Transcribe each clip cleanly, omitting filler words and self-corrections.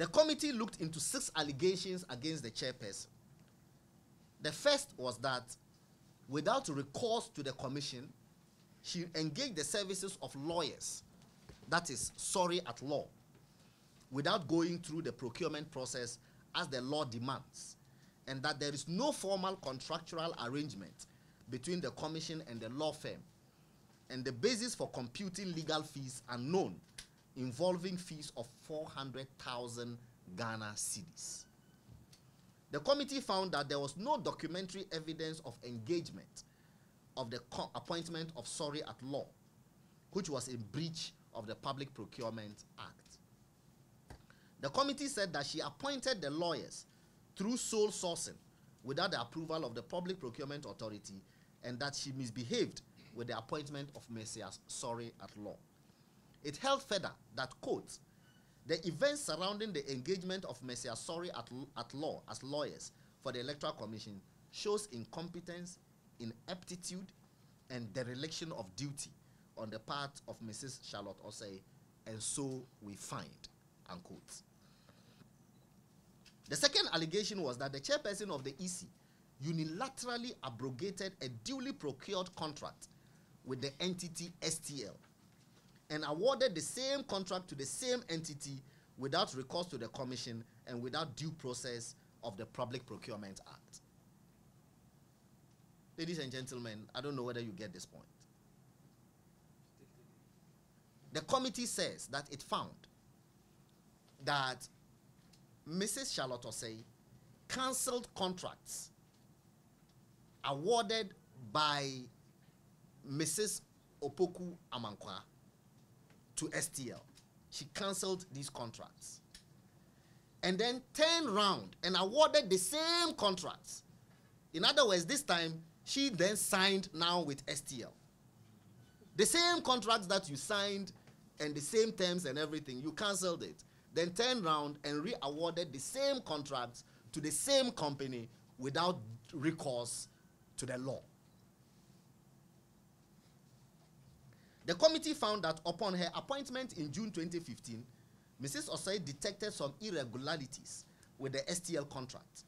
The committee looked into 6 allegations against the chairperson. The first was that, without recourse to the commission, she engaged the services of lawyers, that is, sorry at law, without going through the procurement process as the law demands, and that there is no formal contractual arrangement between the commission and the law firm, and the basis for computing legal fees are known, involving fees of 400,000 Ghana cedis. The committee found that there was no documentary evidence of engagement of the appointment of sorry at law, which was in breach of the Public Procurement Act. The committee said that she appointed the lawyers through sole sourcing without the approval of the Public Procurement Authority, and that she misbehaved with the appointment of Messias sorry at law. It held further that, quote, the events surrounding the engagement of Messias sorry at law as lawyers for the Electoral Commission shows incompetence, ineptitude, and dereliction of duty on the part of Mrs. Charlotte Osei, and so we find, unquote. The second allegation was that the chairperson of the EC unilaterally abrogated a duly procured contract with the entity STL and awarded the same contract to the same entity without recourse to the commission and without due process of the Public Procurement Act. Ladies and gentlemen, I don't know whether you get this point. The committee says that it found that Mrs. Charlotte Osei cancelled contracts awarded by Mrs. Opoku Amankwa to STL. She cancelled these contracts and then turned round and awarded the same contracts. In other words, this time she then signed now with STL. The same contracts that you signed and the same terms and everything, you cancelled it. Then turned round and re-awarded the same contracts to the same company without recourse to the law. The committee found that upon her appointment in June 2015, Mrs. Osei detected some irregularities with the STL contract,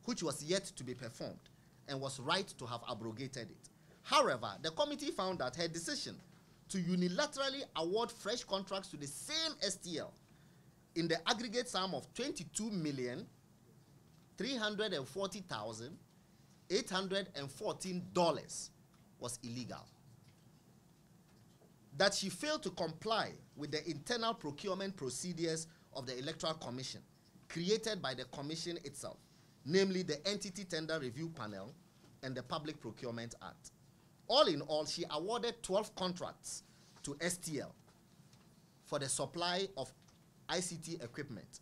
which was yet to be performed and was right to have abrogated it. However, the committee found that her decision to unilaterally award fresh contracts to the same STL in the aggregate sum of $22,340,814 was illegal. That she failed to comply with the internal procurement procedures of the Electoral Commission created by the Commission itself, namely the Entity Tender Review Panel and the Public Procurement Act. All in all, she awarded 12 contracts to STL for the supply of ICT equipment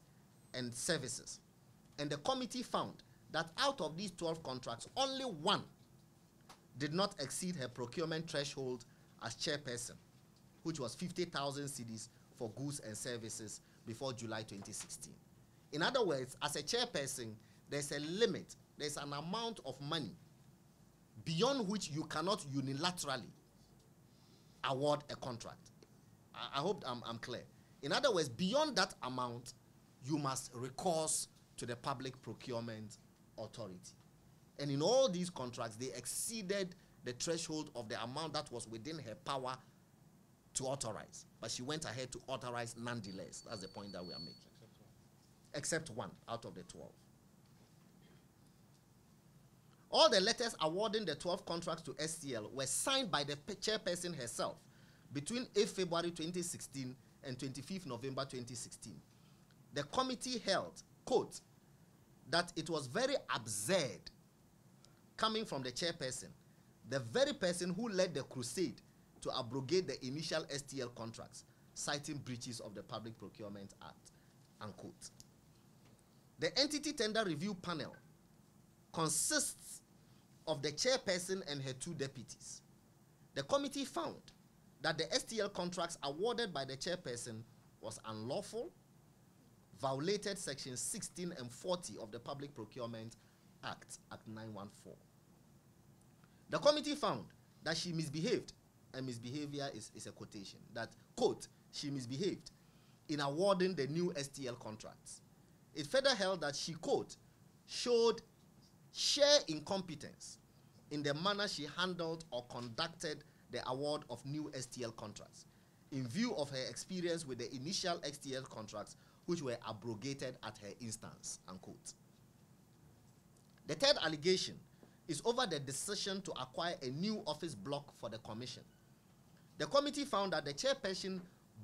and services. And the committee found that out of these 12 contracts, only one did not exceed her procurement threshold as chairperson, which was 50,000 cedis for goods and services before July 2016. In other words, as a chairperson, there's a limit, there's an amount of money beyond which you cannot unilaterally award a contract. I hope I'm clear. In other words, beyond that amount, you must recourse to the Public Procurement Authority. And in all these contracts, they exceeded the threshold of the amount that was within her power to authorize. But she went ahead to authorize nonetheless. That's the point that we are making. Except one out of the 12. All the letters awarding the 12 contracts to STL were signed by the chairperson herself between 8 February 2016 and 25 November 2016. The committee held, quote, that it was very absurd coming from the chairperson, the very person who led the crusade to abrogate the initial STL contracts, citing breaches of the Public Procurement Act, unquote. The Entity Tender Review Panel consists of the chairperson and her 2 deputies. The committee found that the STL contracts awarded by the chairperson was unlawful, violated sections 16 and 40 of the Public Procurement Act, Act 914. The committee found that she misbehaved, and misbehavior is a quotation, that, quote, she misbehaved in awarding the new STL contracts it further held that she, quote, showed sheer incompetence in the manner she handled or conducted the award of new STL contracts in view of her experience with the initial STL contracts which were abrogated at her instance, unquote. The third allegation is over the decision to acquire a new office block for the commission. The committee found that the chairperson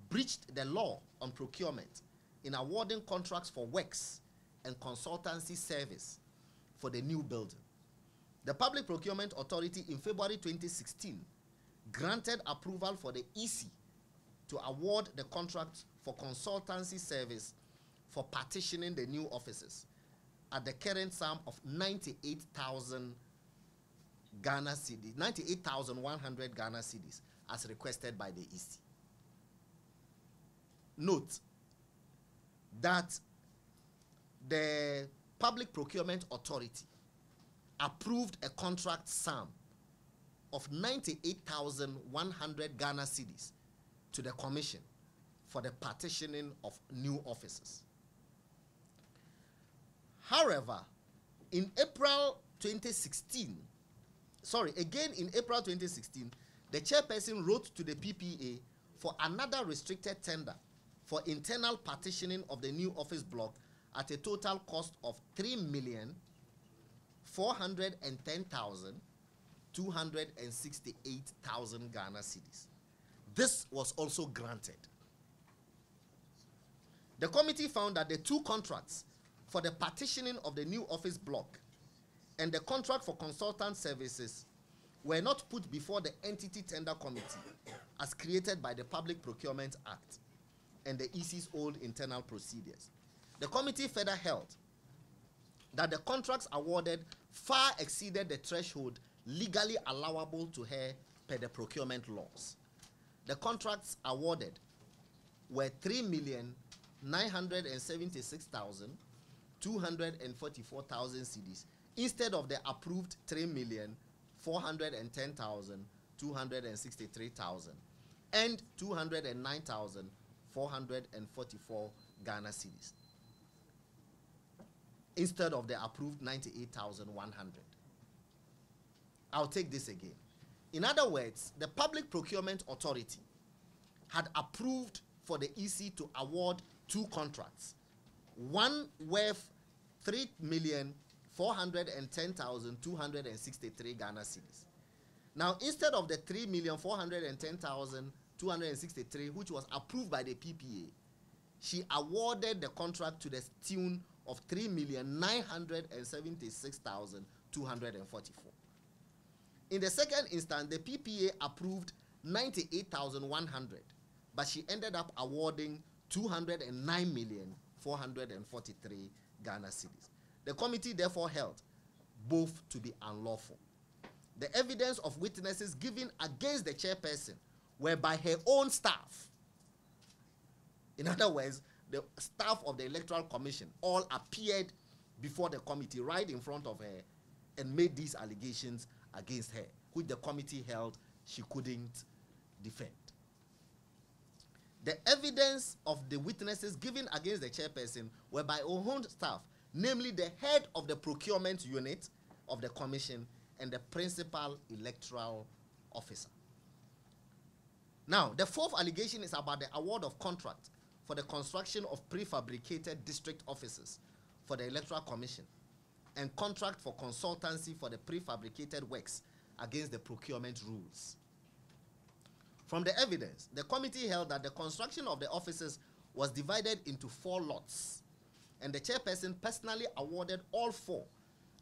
breached the law on procurement in awarding contracts for works and consultancy service for the new building. The Public Procurement Authority in February 2016 granted approval for the EC to award the contract for consultancy service for partitioning the new offices at the current sum of 98,000 Ghana cedis, 98,100 Ghana cedis, as requested by the EC. Note that the Public Procurement Authority approved a contract sum of 98,100 Ghana cedis to the commission for the partitioning of new offices. However, in April 2016, in April 2016, the chairperson wrote to the PPA for another restricted tender for internal partitioning of the new office block at a total cost of 3,410,268 Ghana cedis. This was also granted. The committee found that the two contracts for the partitioning of the new office block and the contract for consultant services were not put before the entity tender committee as created by the Public Procurement Act and the EC's old internal procedures. The committee further held that the contracts awarded far exceeded the threshold legally allowable to her per the procurement laws. The contracts awarded were 3,976,244 cedis instead of the approved 3,410,263 and 209,444 Ghana cedis instead of the approved 98,100. I'll take this again. In other words, the Public Procurement Authority had approved for the EC to award two contracts, one worth 3,410,263 Ghana cedis. Now, instead of the 3,410,263, which was approved by the PPA, she awarded the contract to the tune of 3,976,244. In the second instance, the PPA approved 98,100, but she ended up awarding 209,443 Ghana cedis. The committee therefore held both to be unlawful. The evidence of witnesses given against the chairperson were by her own staff. In other words, the staff of the Electoral Commission all appeared before the committee right in front of her and made these allegations against her, which the committee held she couldn't defend. The evidence of the witnesses given against the chairperson were by her own staff, namely the head of the procurement unit of the commission and the principal electoral officer. Now, the fourth allegation is about the award of contract for the construction of prefabricated district offices for the Electoral Commission and contract for consultancy for the prefabricated works against the procurement rules. From the evidence, the committee held that the construction of the offices was divided into 4 lots, and the chairperson personally awarded all 4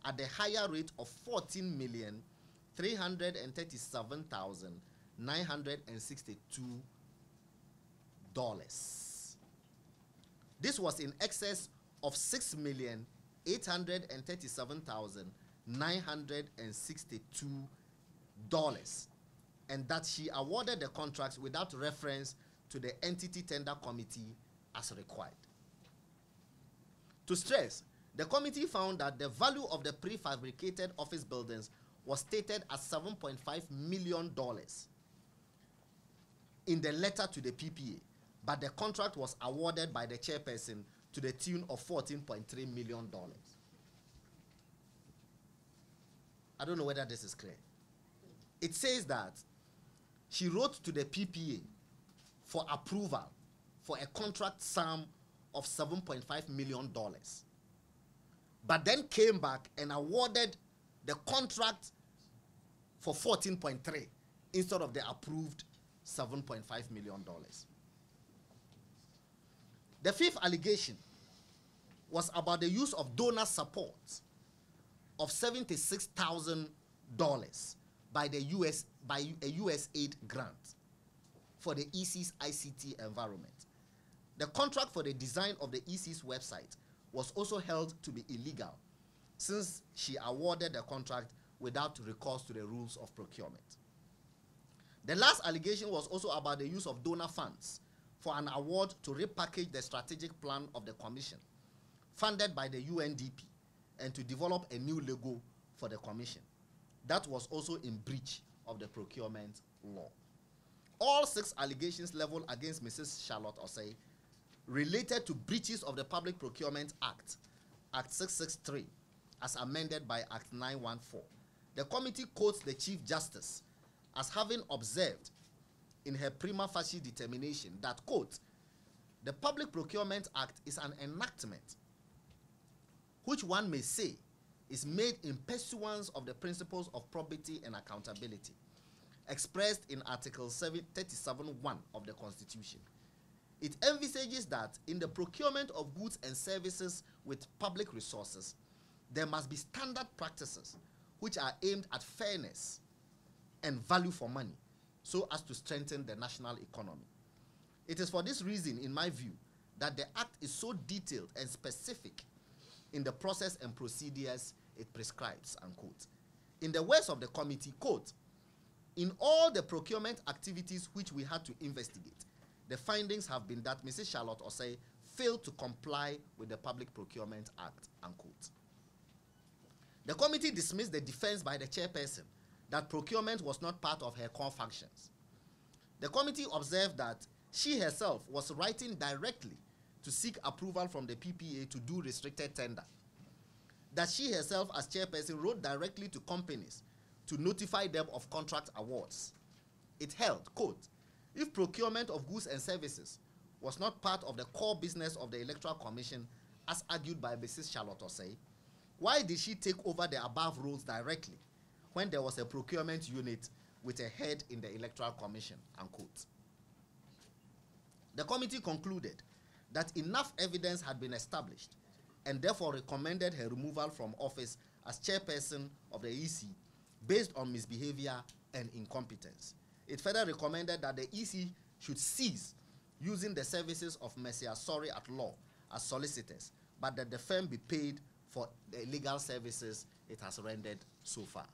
at the higher rate of $14,337,962. This was in excess of $6,837,962, and that she awarded the contracts without reference to the entity tender committee as required. To stress, the committee found that the value of the prefabricated office buildings was stated as $7.5 million in the letter to the PPA, but the contract was awarded by the chairperson to the tune of $14.3 million. I don't know whether this is clear. It says that she wrote to the PPA for approval for a contract sum of $7.5 million, but then came back and awarded the contract for 14.3 instead of the approved $7.5 million. The fifth allegation was about the use of donor support of $76,000 by a USAID grant for the EC's ICT environment. The contract for the design of the EC's website was also held to be illegal, since she awarded the contract without recourse to the rules of procurement. The last allegation was also about the use of donor funds for an award to repackage the strategic plan of the commission, funded by the UNDP, and to develop a new logo for the commission. That was also in breach of the procurement law. All 6 allegations leveled against Mrs. Charlotte Osei related to breaches of the Public Procurement Act, Act 663, as amended by Act 914. The committee quotes the Chief Justice as having observed in her prima facie determination that, quote, the Public Procurement Act is an enactment which one may say is made in pursuance of the principles of probity and accountability expressed in Article 37(1) of the Constitution. It envisages that in the procurement of goods and services with public resources, there must be standard practices which are aimed at fairness and value for money, so as to strengthen the national economy. It is for this reason, in my view, that the Act is so detailed and specific in the process and procedures it prescribes, unquote. In the words of the committee, quote, in all the procurement activities which we had to investigate, the findings have been that Mrs. Charlotte Osei failed to comply with the Public Procurement Act, unquote. The committee dismissed the defense by the chairperson that procurement was not part of her core functions. The committee observed that she herself was writing directly to seek approval from the PPA to do restricted tender, that she herself as chairperson wrote directly to companies to notify them of contract awards. It held, quote, if procurement of goods and services was not part of the core business of the Electoral Commission, as argued by Mrs. Charlotte Osei, why did she take over the above roles directly when there was a procurement unit with a head in the Electoral Commission, unquote. The committee concluded that enough evidence had been established and therefore recommended her removal from office as chairperson of the EC based on misbehavior and incompetence. It further recommended that the EC should cease using the services of Mercy Asori at law as solicitors, but that the firm be paid for the legal services it has rendered so far.